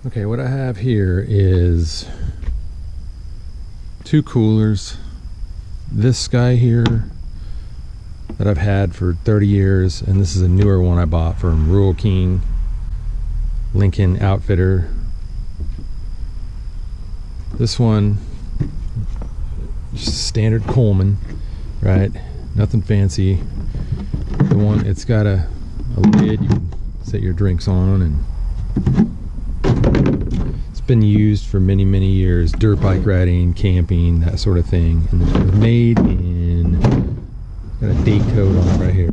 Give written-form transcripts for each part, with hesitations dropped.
Okay, what I have here is two coolers. This guy here that I've had for 30 years, and this is a newer one I bought from Rural King Lincoln Outfitter. This one, just standard Coleman, right? Nothing fancy. The one, it's got a lid you can set your drinks on, and it's been used for many years, dirt bike riding, camping, that sort of thing. And it was made in, got a date code on it right here.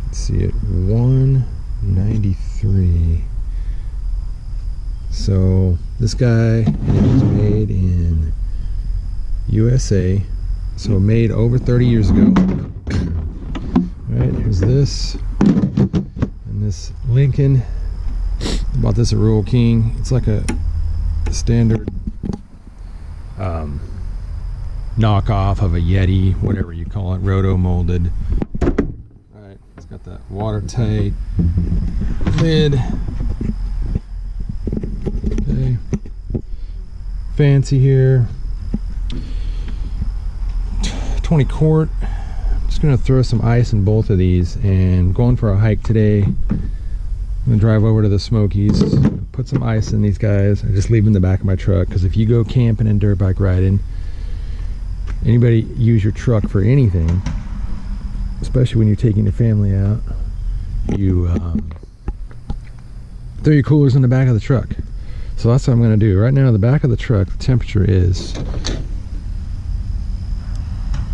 Let's see it, 193. So this guy, and it was made in USA, so made over 30 years ago. Alright, here's this, and this Lincoln. Bought this at Rural King. It's like a standard knockoff of a Yeti, whatever you call it, roto-molded. Alright, it's got that watertight lid. Okay, fancy here. 20 quart. Just gonna throw some ice in both of these, and going for a hike today. I'm gonna drive over to the Smokies, put some ice in these guys. I just leave them in the back of my truck, because if you go camping and dirt bike riding, anybody use your truck for anything, especially when you're taking your family out, you throw your coolers in the back of the truck. So that's what I'm gonna do. Right now, the back of the truck, the temperature is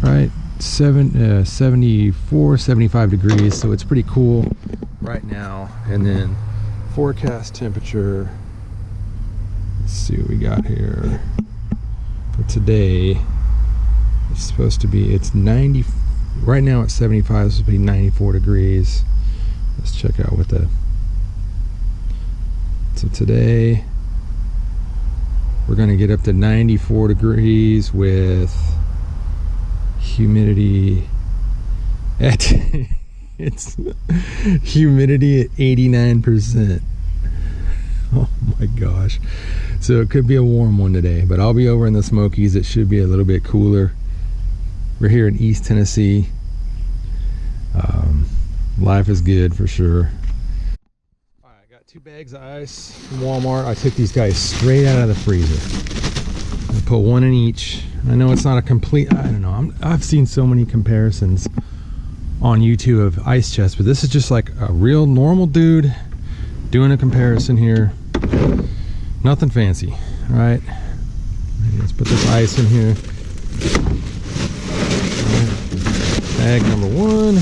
right 74, 75 degrees, so it's pretty cool right now. And then forecast temperature, let's see what we got here for today. It's supposed to be, it's 90 right now, it's 75. This will be 94 degrees. Let's check out what the, so today we're going to get up to 94 degrees with humidity at it's humidity at 89%. Oh my gosh. So it could be a warm one today, but I'll be over in the Smokies. It should be a little bit cooler. We're here in East Tennessee. Life is good for sure. All right, I got 2 bags of ice from Walmart. I took these guys straight out of the freezer. I put one in each. I know it's not a complete, I don't know, I've seen so many comparisons on YouTube of ice chests, but this is just like a real normal dude doing a comparison here. Nothing fancy. All right, let's put this ice in here. Bag number 1.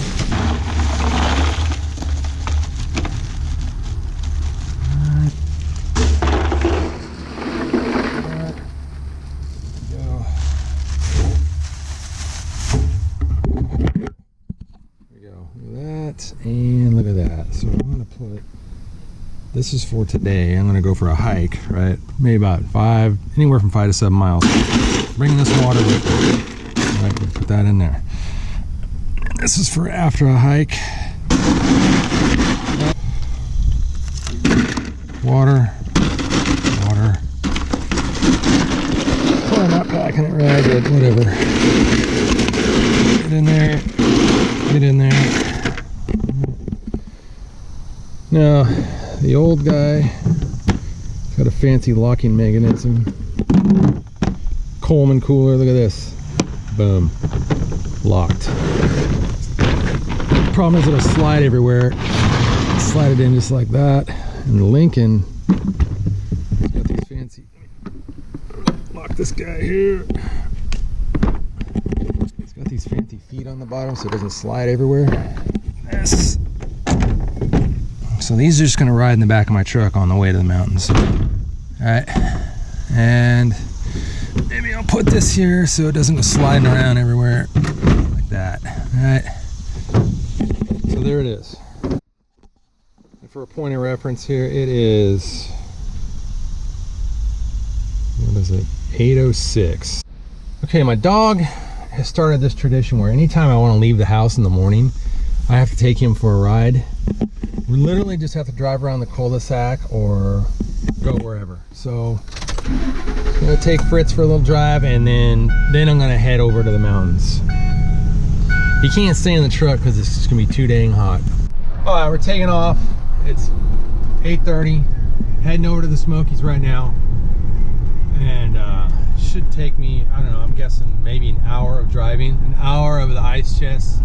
And look at that. So I'm gonna put, this is for today. I'm gonna go for a hike, right? Maybe about anywhere from 5 to 7 miles. Bring this water with me. All right, we'll put that in there. This is for after a hike. Water. Well, I'm not packing it right, but whatever. Get in there. Get in there. Now, the old guy got a fancy locking mechanism. Coleman cooler, look at this. Boom. Locked. Problem is it'll slide everywhere. Slide it in just like that. And the Lincoln, it's got these fancy, lock this guy here. It's got these fancy feet on the bottom so it doesn't slide everywhere. This. So these are just gonna ride in the back of my truck on the way to the mountains. All right, and maybe I'll put this here so it doesn't go sliding around everywhere like that. All right, so there it is. And for a point of reference here, it is, what is it, 8:06. Okay, my dog has started this tradition where anytime I want to leave the house in the morning, I have to take him for a ride. We literally just have to drive around the cul-de-sac or go wherever. So I'm gonna take Fritz for a little drive, and then I'm gonna head over to the mountains. He can't stay in the truck because it's just gonna be too dang hot. All right, we're taking off. It's 8:30, heading over to the Smokies right now, and should take me, I don't know, I'm guessing maybe an hour of driving, an hour of the ice chest,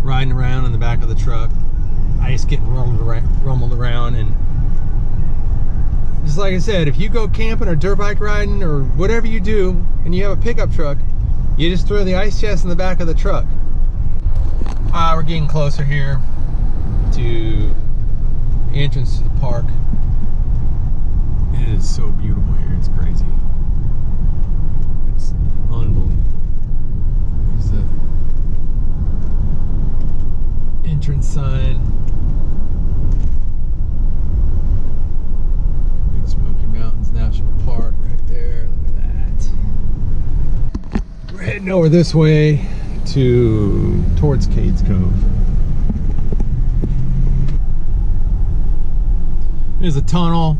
riding around in the back of the truck, ice getting rumbled around. And just like I said, if you go camping or dirt bike riding or whatever you do and you have a pickup truck, you just throw the ice chest in the back of the truck. We're getting closer here to the entrance to the park. It is so beautiful here, it's crazy. It's unbelievable. There's the entrance sign. Big Smoky Mountains National Park right there. Look at that. We're heading over this way towards Cades Cove. There's a tunnel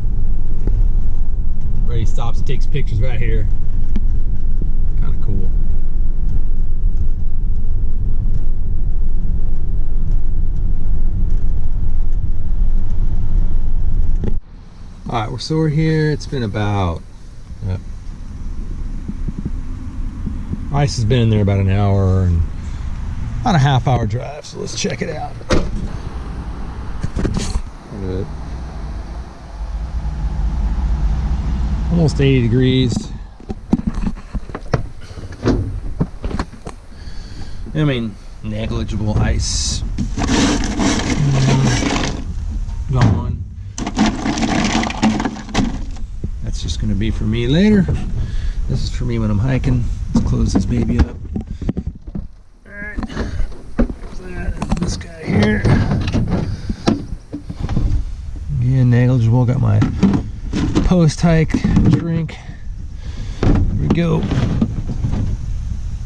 where he stops and takes pictures right here. Kind of cool. All right, so we're here. It's been about ice has been in there about an hour and about a half-hour drive. So let's check it out. Good. Almost 80 degrees. I mean, negligible ice. Gone. That's just going to be for me later. This is for me when I'm hiking. Let's close this baby up. Alright. This guy here. Again, negligible. Got my post-hike drink. There we go.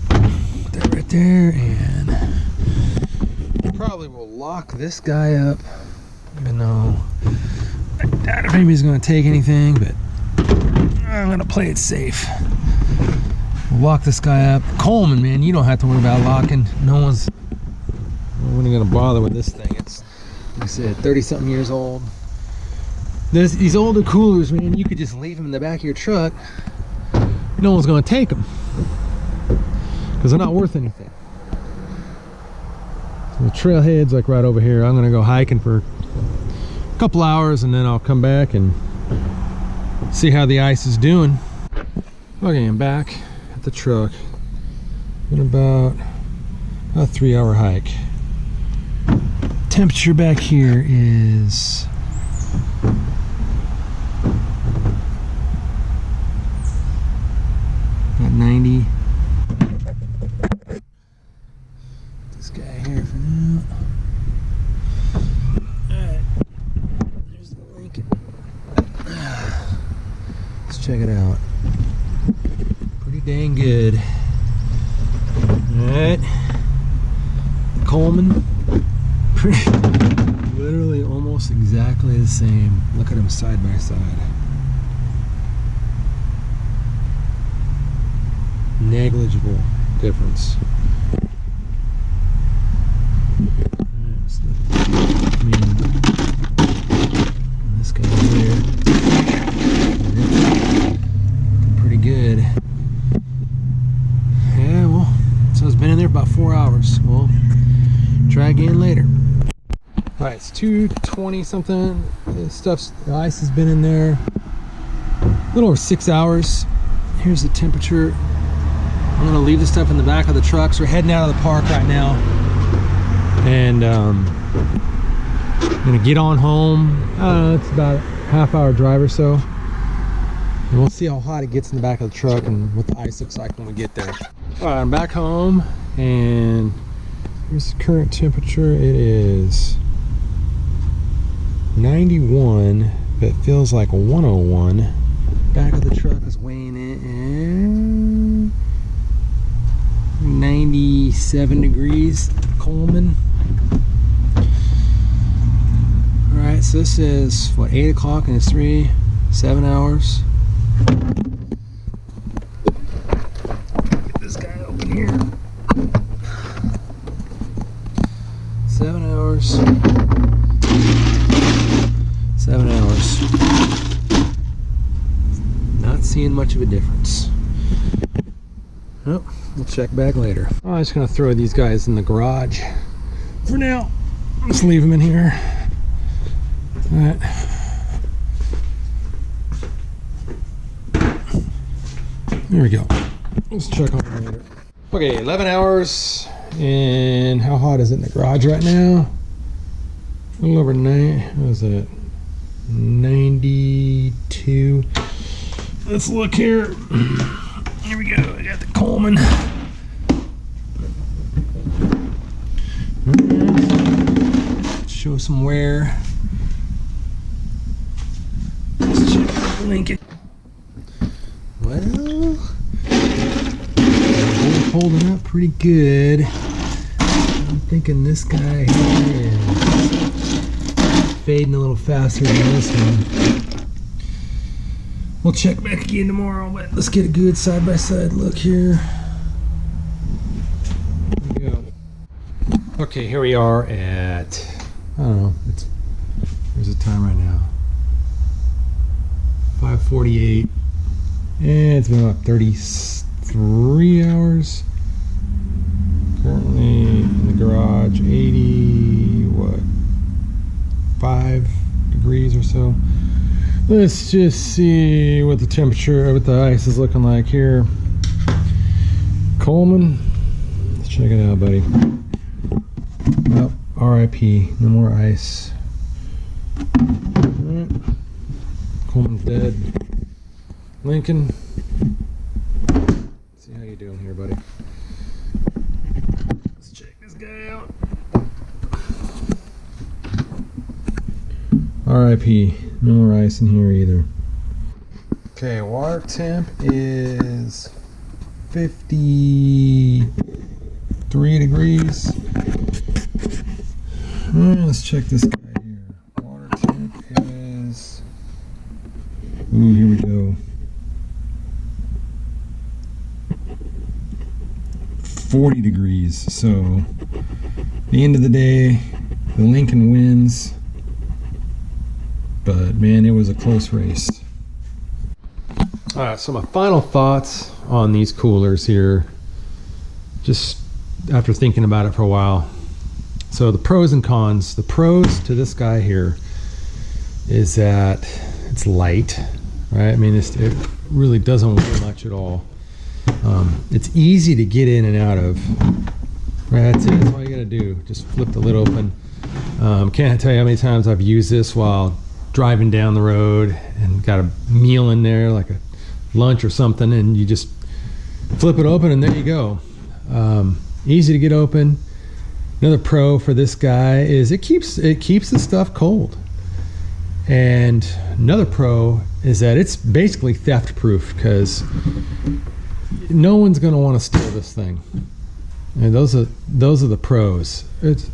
Put that right there, and I probably will lock this guy up, even though I doubt if anybody's going to take anything, but I'm going to play it safe. We'll lock this guy up. Coleman, man, you don't have to worry about locking. No one's going to bother with this thing. It's, like I said, 30-something years old. There's these older coolers, man, you could just leave them in the back of your truck. No one's going to take them because they're not worth anything. So the trailhead's like right over here. I'm going to go hiking for a couple hours, and then I'll come back and see how the ice is doing. Okay, I'm back at the truck. Been about a 3-hour hike. Temperature back here is about 90. This guy here for now. Alright, there's the Lincoln. Let's check it out. Pretty dang good. Alright. Coleman. Literally almost exactly the same. Look at them side by side. Negligible difference. This guy here, pretty good. Yeah, well, so it's been in there about 4 hours. We'll try again later. All right, it's 2:20 something. The ice has been in there a little over 6 hours. Here's the temperature. I'm gonna leave this stuff in the back of the truck. So we're heading out of the park right now, and I'm gonna get on home. It's about a half-hour drive or so, and we'll see how hot it gets in the back of the truck and what the ice looks like when we get there. All right, I'm back home, and here's the current temperature. It is 91, but it feels like 101. Back of the truck is weighing in 97 degrees. Coleman. So this is what, 8 o'clock and it's 7 hours. Get this guy open here. 7 hours. 7 hours. Not seeing much of a difference. Oh, we'll check back later. I'm just gonna throw these guys in the garage for now. Just leave them in here. All right. There we go. Let's check on them later. Okay, 11 hours. And how hot is it in the garage right now? A little over 9. What is it? 92. Let's look here. Here we go. I got the Coleman. Let's show some wear. Let's check the Lincoln. Well, we're holding up pretty good. I'm thinking this guy here is fading a little faster than this one. We'll check back again tomorrow, but let's get a good side-by-side look here. There we go. Okay, here we are at, I don't know, where's the time right now? 5:48. And it's been about 33 hours. Currently in the garage, 5 degrees or so. Let's just see what the temperature, what the ice is looking like here. Coleman, let's check it out, buddy. Well, RIP, no more ice. All right. Coleman's dead. Lincoln, see how you doing here, buddy. Let's check this guy out. RIP, no more ice in here either. Okay, water temp is 53 degrees. All right, let's check this guy here. Water temp is, ooh, here we go. 40 degrees. So at the end of the day, the Lincoln wins, but man, it was a close race. All right, so my final thoughts on these coolers here, just after thinking about it for a while. So the pros and cons. The pros to this guy here is that it's light, right? I mean, it really doesn't weigh much at all. It's easy to get in and out of. Right, that's it. That's all you gotta do. Just flip the lid open. Can't tell you how many times I've used this while driving down the road and got a meal in there, like a lunch or something, and you just flip it open and there you go. Easy to get open. Another pro for this guy is it keeps the stuff cold. And another pro is that it's basically theft proof, because no one's going to want to steal this thing. And those are the pros. It's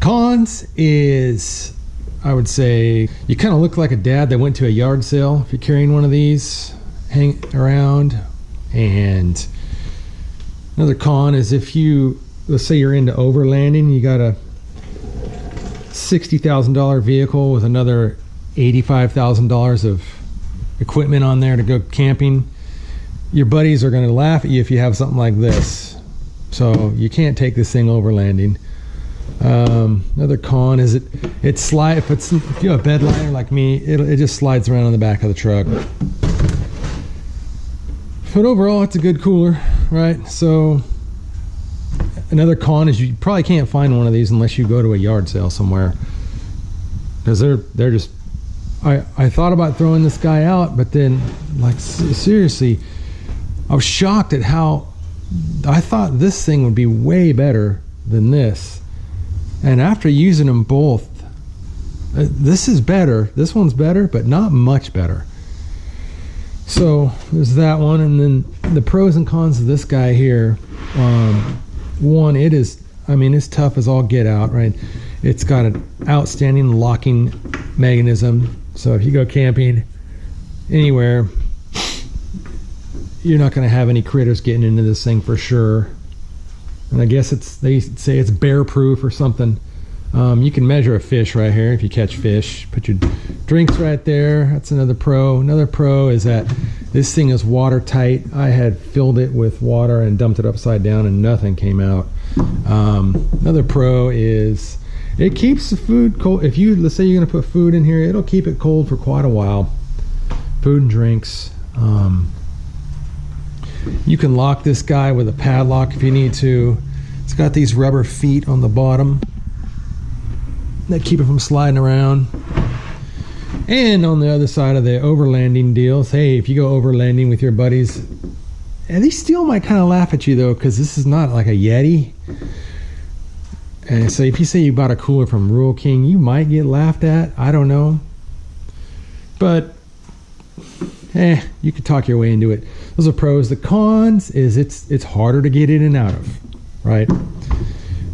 cons is, I would say, you kind of look like a dad that went to a yard sale if you're carrying one of these hang around. And another con is if you, let's say you're into overlanding, you got a $60,000 vehicle with another $85,000 of equipment on there to go camping, your buddies are going to laugh at you if you have something like this. So you can't take this thing overlanding. Another con is it slide, if you have a bed liner like me, it just slides around on the back of the truck. But overall, it's a good cooler, right? So another con is you probably can't find one of these unless you go to a yard sale somewhere, because they're just, I thought about throwing this guy out, but then, like, seriously, I was shocked at how I thought this thing would be way better than this. And after using them both, this is better. This one's better, but not much better. So there's that one. And then the pros and cons of this guy here. One, it is I mean, it's tough as all get out, right? It's got an outstanding locking mechanism. So if you go camping anywhere, you're not going to have any critters getting into this thing for sure. And I guess they say it's bear proof or something. You can measure a fish right here if you catch fish. Put your drinks right there. That's another pro. Another pro is that this thing is watertight. I had filled it with water and dumped it upside down and nothing came out. Another pro is it keeps the food cold. If you, let's say you're going to put food in here, it'll keep it cold for quite a while. Food and drinks. You can lock this guy with a padlock if you need to. It's got these rubber feet on the bottom that keep it from sliding around. And on the other side of the overlanding deals, hey, if you go overlanding with your buddies, and they still might kind of laugh at you though, because this is not like a Yeti. And so if you say you bought a cooler from Rural King, you might get laughed at. I don't know. But you could talk your way into it. Those are pros. The cons is it's harder to get in and out of, right?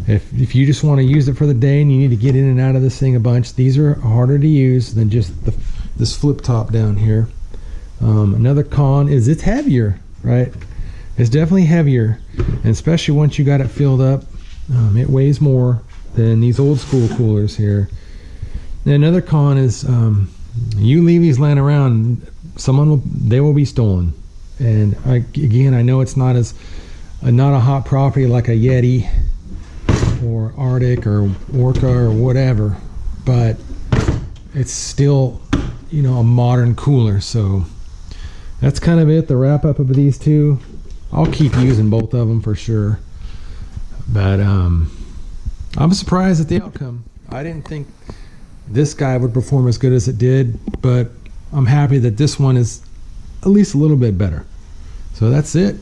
If you just want to use it for the day and you need to get in and out of this thing a bunch, these are harder to use than just this flip top down here. Another con is it's heavier, right? It's definitely heavier, and especially once you got it filled up, it weighs more than these old school coolers here. And another con is you leave these laying around, they will be stolen. And again, I know it's not a hot property like a Yeti or Arctic or Orca or whatever, but it's still, you know, a modern cooler. So that's kind of it, the wrap up of these two. I'll keep using both of them for sure, but I'm surprised at the outcome. I didn't think this guy would perform as good as it did, but I'm happy that this one is at least a little bit better. So that's it.